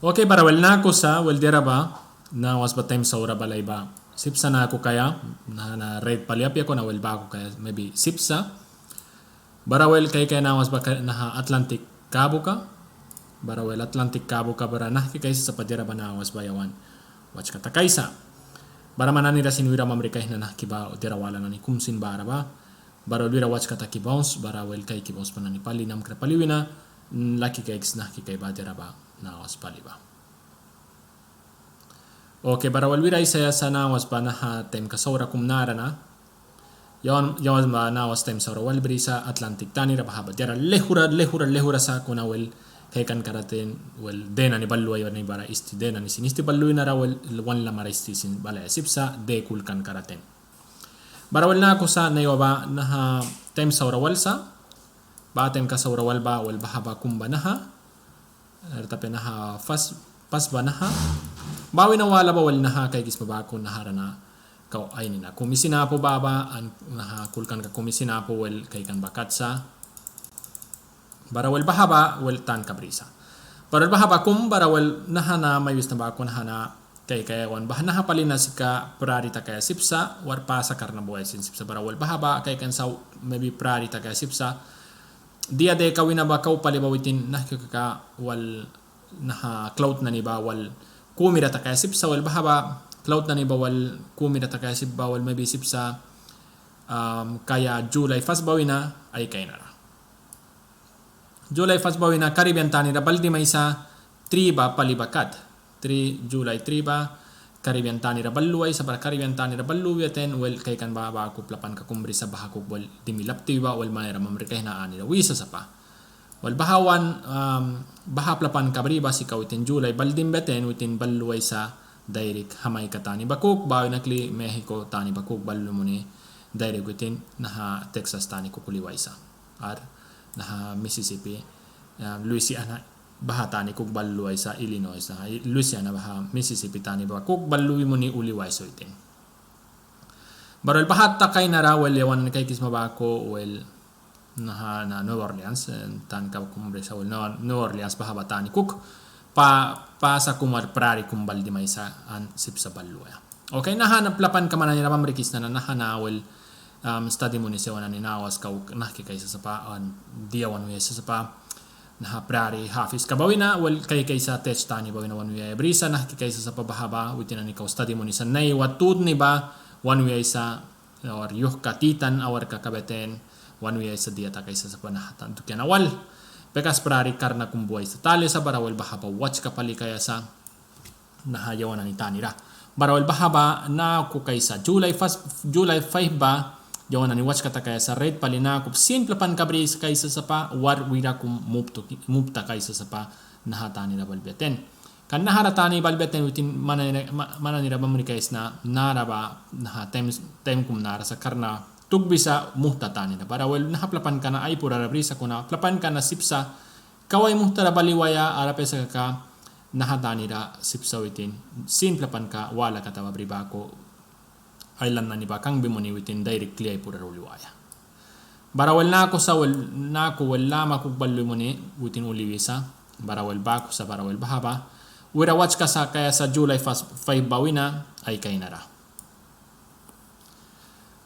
Okay, para wel na ko sa wel dira ba na was ba time sa ura balay ba sipsa na ako kaya na red paliapya ko na wel ba ako kaya maybe sipsa barawel kay na was ba na Atlantic Cabo ka barawel Atlantic Cabo ka bara na kay sa padira ba na was ba yawan watch ka takaysa bara mananira sinwira mamrikay na nakiba dira wala na ni kumsin bara ba barawel wira watch ka takibounce barawel kay kibounce pa na ni pali nam krapaliwina laki kay na kay ba dira ba na was pali ba. Okay, barawal wiray saya sa nawas pa na time kasawra kumnara na. Yon ba nawas time sa wal brisa Atlantic tani ra bahaba. Dera lehura sa kunawel kay kan karaten well dena ni balluay ni bara isti dena ni sinisti balluay na ra wel wan la maristi sin bala sipsa de kul kan karaten. Barawal na ako sa nayo ba na time sa wal sa ba time kasawra wal ba wal bahaba kumba na ha. Tapi na pas ba na ha. Bawi na wala ba wal na ha kay gisma ba ko nahara na kaw ay nina kumisina po baba an nahakulkan ka kumisina po wel kay kan bakat sa barawal bahaba wel tan kabrisa barawal bahaba kum barawal nahana may wis na ba ko nahana kay wan bah nahapalin na sika priorita kay sipsa war pa sa karna buhay sin sipsa barawal bahaba kay kan sa maybe priorita kay sipsa dia de kawina ba kaw palibawitin nahkaka wal naha cloud na ni ba wal kumira ta kaya sipsa wal bahaba cloud na ni bawal kumira ta kaya sip bawal maybe sipsa kaya July 1 bawina ay kay nara July 1 bawina Caribbean tani ra baldi may sa 3 ba palibakat 3 July 3 ba Caribbean tani ra balluay sa para Caribbean tani ra balluay ten well kay kan ba ko plapan ka kumbri sa bahakog wal dimilapti ba wal manera mamrikay na ani ra wisa sa pa wal bahawan bahaplapan kabriba si kawitin July baldim beten witin balluay sa direct hamay katani bakuk bawi nakli Mexico tani bakuk ballu muni direct witin naha Texas tani kukuliway sa ar naha Mississippi Louisiana baha tani kuk balluay sa Illinois naha Louisiana baha Mississippi tani bakuk balluwi muni uliway so itin barol bahat takay na ra wel yawan kay kisma ba ko well na New Orleans tan ka kumbre sa New Orleans bahaba tani cook pa sa kumar prari kumbal di may sa an sip sa balluya okay nahanap lapan ka man ni ramamrikis na nahanawel study mo ni sa wana ni nawas ka nakikaysa sa pa an diawan wi sa pa na prari hafis ka bawina well kay sa test tani bawina wan wi brisa nakikaysa sa pabahaba witin ni ka study mo ni sa nay watud ni ba wan wi sa or yuh katitan awar ka kabeten one way sa dieta kaysa sa panahatan to kaya nawal pekas prari karna kumbuhay sa tali sa barawal bahaba watch ka pali kaya sa nahayawan ni tanira barawal bahaba na ko kaysa July 5 ba yawan ni watch ka ta kaya sa red pali na ko simple pan kabris kaysa sa pa war wira kum mupta kaysa sa pa nahatan ni balbeten kan naharatani balbeten witin mananira bamri kaysa na naraba na time kum nara sa karna tugbisa muhtatani na para well nahaplapan ka na ay pura rabrisa kuna plapan ka na sipsa kaway muhtara baliwaya arapesa ka nahatani ra sipsa witin simple pan ka wala ka tawabriba ko island na ni bakang bimoni witin directly ay pura ruliwaya barawal na ako sa well na ako wala makugballo mo ni witin uliwisa barawal ba ko sa barawal bahaba wira watch ka sa kaya sa July 5 bawina ay kay nara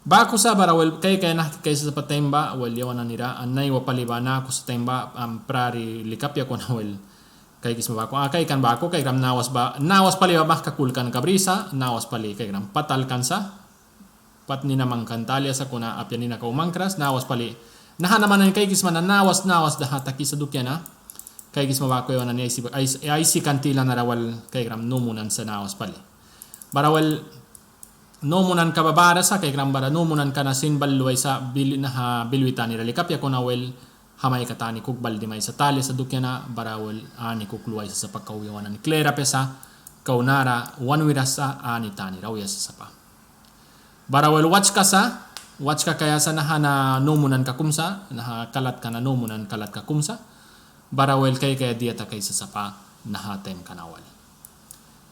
bako sa barawal kay na kaysa sa patemba wal yawan na nira anay wa paliba na ako sa temba prari likapya ko na wal kay kisma bako kay kan bako kay ram nawas paliba ba kakulkan kabrisa nawas pali kay ram patal kansa pat ni namang kantalya sa kuna apya ni na kaumangkras nawas pali naha naman kay kisma na nawas daha taki sa dukya na kay kisma bako yawan na ni ay si kantila na rawal kay ram numunan sa nawas pali barawal nomunan ka babara sa kay grambara nomunan ka na sinballuay sa bilwitan ni ralikapya ko na wel hamay katani kugbal di may sa tali sa dukya na barawel ani kukluway sa pagkauyawan ni Clara pesa kaunara wanwira sa ani tani rawya sa sapa barawel watch ka kaya sa nahana nomunan ka kumsa kalat ka na nomunan kalat ka kumsa barawel kay dieta kay sa sapa nahatem kanawal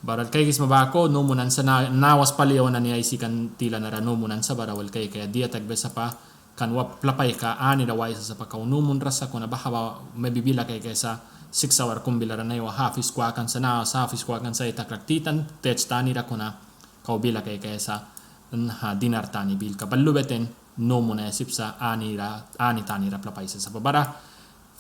baral kay gis mabako numunan sa nawas paliyaw na ni ay sikan tila na numunan sa barawal kay dia tagbe sa pa kanwa plapay ka ani raway sa pa kaunumun rasa ko na bahawa mabibila kay sa 6 hour kumbilara na yo hafis kwa kan sana sa hafis kwa kan sa itakraktitan tech tani ra kuna kaubila kay sa dinar tani bil ka ballubeten no muna sipsa ani tani ra plapaisa sa babara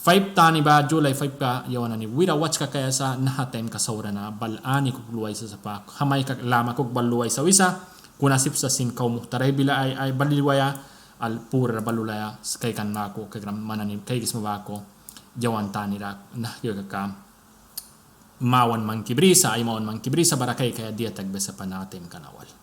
5 tani ba July 5 ka yawan ni wira watch ka kaya sa nahatem ka saura na bal ani kugluway sa pa hamay ka lama kog balluway sa wisa kuna sipsa sin kaw muhtaray bila ay baliwaya al pura balulaya kay kan nako kay manani kay gismo ba ko yawan tani ra nah ka mawan man kibrisa ay mawan man kibrisa barakay kaya dia tagbesa pa natin kanawal.